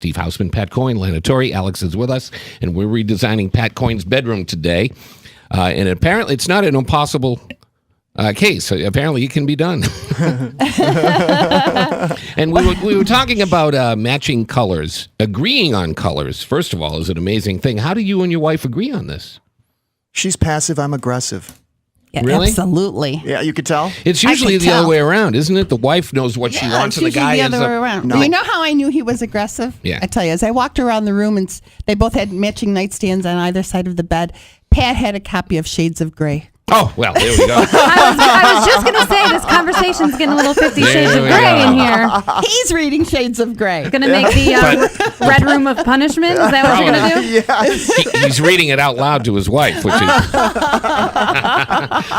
Steve Hausman, Pat Coyne, Lana Torrey. Alex is with us, and we're redesigning Pat Coyne's bedroom today. And apparently it's not an impossible case. Apparently it can be done. And we were talking about matching colors. Agreeing on colors, first of all, is an amazing thing. How do you and your wife agree on this? She's passive, I'm aggressive. Yeah, Really? Absolutely. Yeah, you could tell? It's usually could the other tell. way around, isn't it? The wife knows what she wants, and the guy the ends other way up... around. No. You know how I knew he was aggressive? Yeah. I tell you, as I walked around the room and they both had matching nightstands on either side of the bed, Pat had a copy of Shades of Grey. Oh, well, there we go. I was just going to say this conversation's getting a little 50 Shades of we Grey go. in here. He's reading Shades of Grey. Going to make the Red Room of Punishment? Is that what you're going to do? Yes. He's reading it out loud to his wife, which is...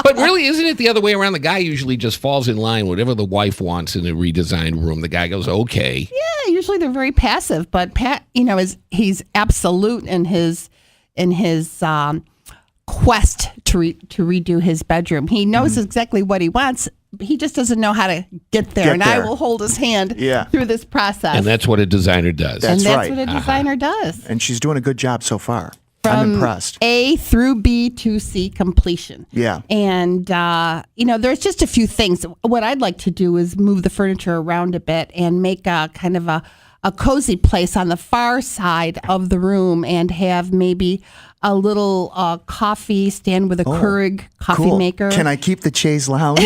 But really, isn't it the other way around? The guy usually just falls in line. Whatever the wife wants in a redesigned room, the guy goes, okay. Yeah, usually they're very passive, but Pat, he's absolute in his quest to redo his bedroom. He knows exactly what he wants. He just doesn't know how to get there. Get I there. will hold his hand Yeah. through this process. And that's what a designer does. That's and that's right. what a designer does. And she's doing a good job so far. I'm impressed. A through B to C completion. Yeah. And, there's just a few things. What I'd like to do is move the furniture around a bit and make a kind of a cozy place on the far side of the room and have maybe a little coffee stand with a Keurig coffee Cool. maker. Can I keep the Chaise Lounge?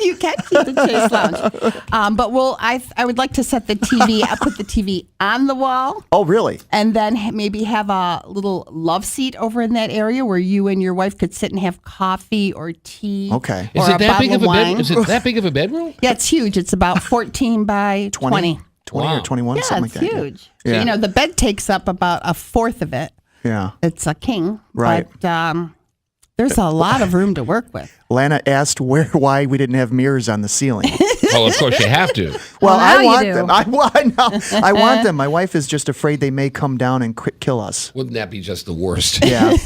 You can keep the Chase Lounge. But I would like to set the TV, put the TV on the wall. Oh, really? And then maybe have a little love seat over in that area where you and your wife could sit and have coffee or tea. Okay. Is Or it that big of a wine. bedroom? Is it that big of a bedroom? Yeah, it's huge. It's about 14 by 20. 20 Wow. or 21, Yeah, something it's like that. huge. Yeah. So, the bed takes up about a fourth of it. Yeah. It's a king. Right. But there's a lot of room to work with. Lana asked why we didn't have mirrors on the ceiling. Well, of course you have to. Well, now I you want do. them. I want them. My wife is just afraid they may come down and kill us. Wouldn't that be just the worst? Yeah.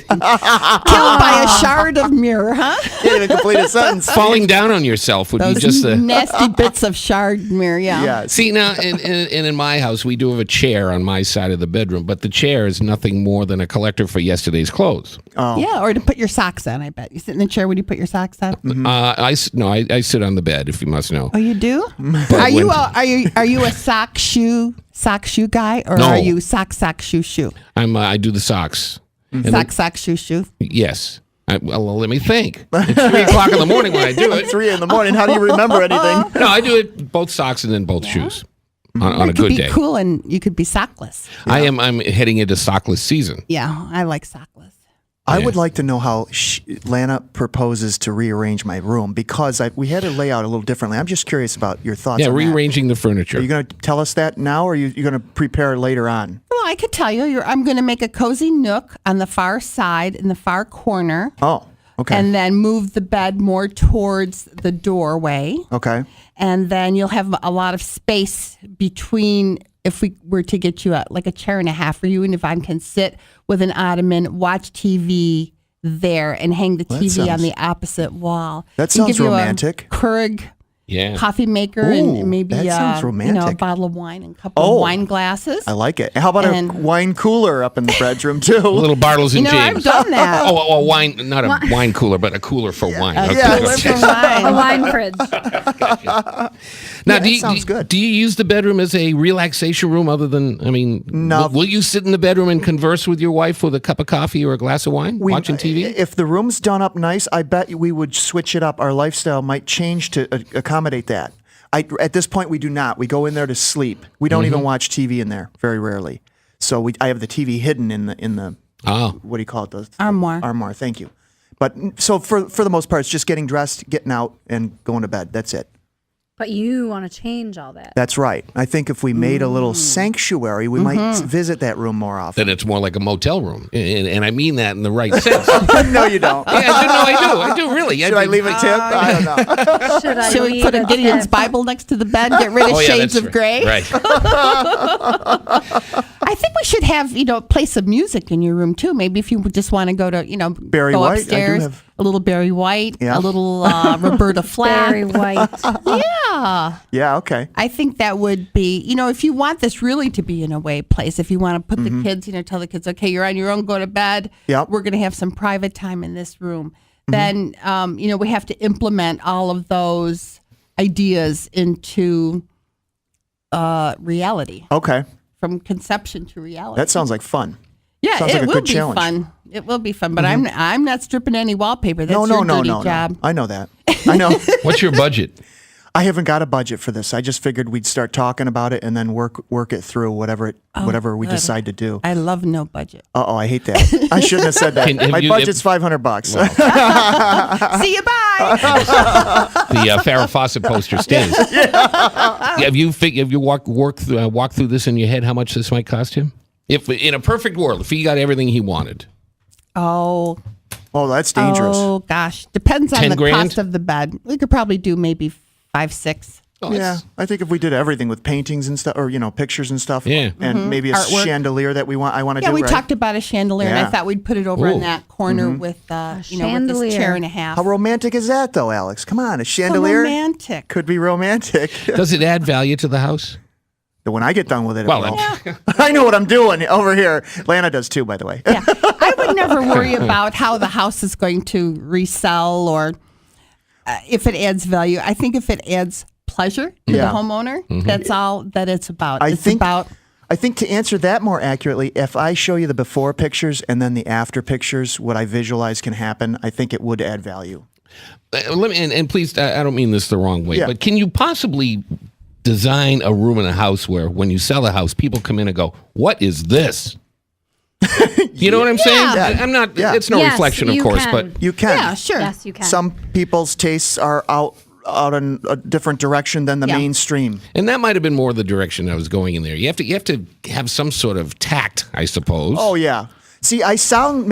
Killed by a shard of mirror, huh? Can't even complete a sentence. Falling down on yourself would be Those just the... nasty bits of shard mirror, yeah. Yeah. See, now, in my house, we do have a chair on my side of the bedroom, but the chair is nothing more than a collector for yesterday's clothes. Yeah, or to put your socks on, I bet. You sit in the chair when you put your socks on? I sit on the bed, if you must know. Oh, you do? But Are you when- are you a sock shoe guy, or No. are you sock shoe? I do the socks. And then- Sock shoe. yes. Well, let me think. It's 3 o'clock in the morning when I do it. 3 in the morning. How do you remember anything? No, I do it both socks and then both shoes on a It could good be day. cool, and you could be sockless. I'm heading into sockless season. Yeah, I like sockless. I Yeah. would like to know how Lana proposes to rearrange my room because we had to lay out a little differently. I'm just curious about your thoughts Yeah, on that. rearranging the furniture. Are you going to tell us that now, or are you going to prepare later on? Well, I could tell you, I'm going to make a cozy nook on the far side in the far corner. Oh, okay. And then move the bed more towards the doorway. Okay. And then you'll have a lot of space between, if we were to get you like a chair and a half where you and Yvonne can sit with an ottoman, watch TV there, and hang the TV on sounds- the opposite wall. That And sounds give you romantic. A Keurig Yeah. coffee maker Ooh, and maybe that sounds a romantic. bottle of wine and a couple Oh. of wine glasses. I like it. How about a And- wine cooler up in the bedroom, too? Little Bartles and I've James. done that. Oh, wine, not a wine cooler, but a cooler for wine. Okay. Yeah. Cooler for A wine. wine fridge. Now, Yeah, do that you, sounds good. Do you use the bedroom as a relaxation room other than, No. will you sit in the bedroom and converse with your wife with a cup of coffee or a glass of wine, watching TV? If the room's done up nice, I bet we would switch it up. Our lifestyle might change to accommodate that. At this point, we do not. We go in there to sleep. We don't even watch TV in there, very rarely. So I have the TV hidden in the Oh. what do you call it? The Armoire. Armoire. Thank you. But so for the most part, it's just getting dressed, getting out, and going to bed. That's it. But you want to change all that. That's right. I think if we made a little sanctuary, we might visit that room more often. Then it's more like a motel room. And I mean that in the right sense. No, you don't. I do, really. Should I leave a tip? I don't know. Should I Should we leave put a it Gideon's at- Bible next to the bed? Get rid of Oh, yeah, Shades that's of Grey? Right. I I think we should have, play some music in your room too. Maybe if you just want to go to, Barry go White, I do upstairs, have- a little Barry White, Yeah. a little Roberta Flack. Very white. Yeah. Yeah, okay. I think that would be, if you want this really to be an away place, if you want to put the kids, tell the kids, okay, you're on your own, go to bed. Yep. We're going to have some private time in this room. Then, we have to implement all of those ideas into reality, Okay. from conception to reality. That sounds like fun. Yeah, sounds it like a will good be challenge. fun. It will be fun, but I'm not stripping any wallpaper. That's No, your no, dirty no, job. no. I know that. I know. What's your budget? I haven't got a budget for this. I just figured we'd start talking about it and then work it through whatever we good. decide to do. I love no budget. Uh-oh, I hate that. I shouldn't have said that. Have My you- budget's $500. See you, bye. The Farrah Fawcett poster stands. Have you walked through this in your head? How much this might cost him? If in a perfect world, if he got everything he wanted, Oh, Oh, that's dangerous. oh gosh, depends on 10 the grand? cost of the bed. We could probably do maybe 5, 6. oh, Yeah, that's- I think if we did everything with paintings and stuff, or pictures and stuff, Yeah. and maybe a Artwork. chandelier that I want to Yeah, do. we right? talked about a chandelier, and I Yeah. thought we'd put it over Ooh. in that corner with, with this chandelier. chair and a half. How romantic is that, though, Alex? Come on, a So chandelier romantic. could be romantic. Does it add value to the house? When I get done with it, Well, it will. I know what I'm doing over here. Lana does too, by the way. Yeah, I would never worry about how the house is going to resell or if it adds value. I think if it adds pleasure to Yeah. the homeowner, that's all that it's about. I It's think about I think to answer that more accurately, if I show you the before pictures and then the after pictures, what I visualize can happen, I think it would add value. Let me and please, I don't mean this the wrong way, Yeah. but can you possibly design a room in a house where, when you sell a house, people come in and go, "What is this?" You know what I'm saying? I'm not. Yeah. It's no Yes, reflection, of you course, can. but You can. yeah, sure. Yes, you can. Some people's tastes are out in a different direction than the Yeah. mainstream. and that might have been more the direction I was going in there. You have to have some sort of tact, I suppose. Oh yeah. See, I sound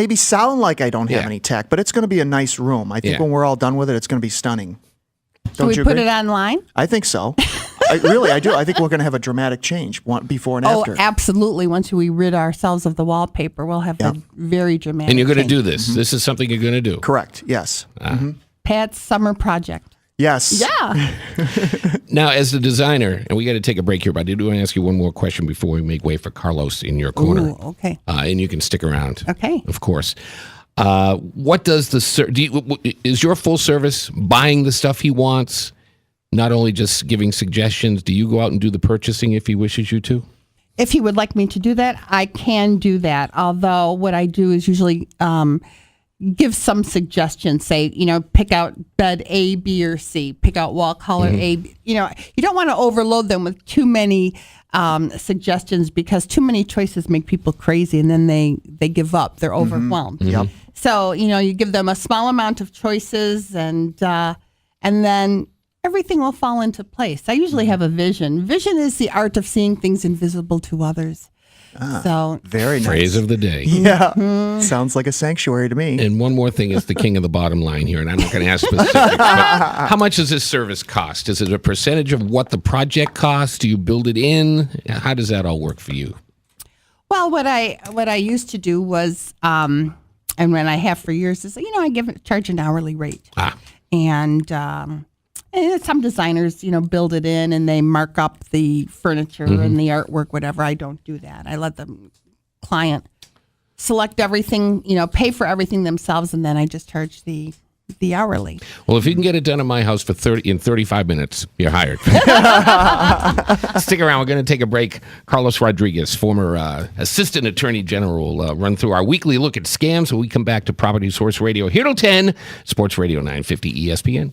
like I don't have Yeah. any tech, but it's going to be a nice room. I think Yeah. when we're all done with it, it's going to be stunning. Should Don't we you put agree? it online? I think so. I do. I think we're going to have a dramatic change before and Oh, after. absolutely. Once we rid ourselves of the wallpaper, we'll have a very dramatic. and you're going to change. do this. This is something you're going to do. Correct. Yes. Pat's summer project. Yes. Yeah. Now, as the designer, and we got to take a break here, but I did want to ask you one more question before we make way for Carlos in your corner. Ooh, okay. And you can stick around. Okay. Of course. What does is your full service buying the stuff he wants, not only just giving suggestions? Do you go out and do the purchasing if he wishes you to? If he would like me to do that, I can do that. Although what I do is usually give some suggestions. Say, pick out bed A, B, or C. Pick out wall color A. You don't want to overload them with too many suggestions because too many choices make people crazy, and then they give up. They're overwhelmed. Yep. So you give them a small amount of choices, and then everything will fall into place. I usually have a vision. Vision is the art of seeing things invisible to others. So Very nice. Phrase of the day. Yeah. Sounds like a sanctuary to me. And one more thing is the king of the bottom line here, and I'm not going to ask specifics, but how much does this service cost? Is it a percentage of what the project costs? Do you build it in? How does that all work for you? well, what I used to do was, and when I have for years, is I charge an hourly rate. And some designers, build it in and they mark up the furniture and the artwork, whatever. I don't do that. I let the client select everything, pay for everything themselves, and then I just charge the hourly. Well, if you can get it done in my house in 35 minutes, you're hired. Stick around. We're going to take a break. Carlos Rodriguez, former Assistant Attorney General, will run through our weekly look at scams when we come back to Property Source Radio here till 10, Sports Radio 950 ESPN.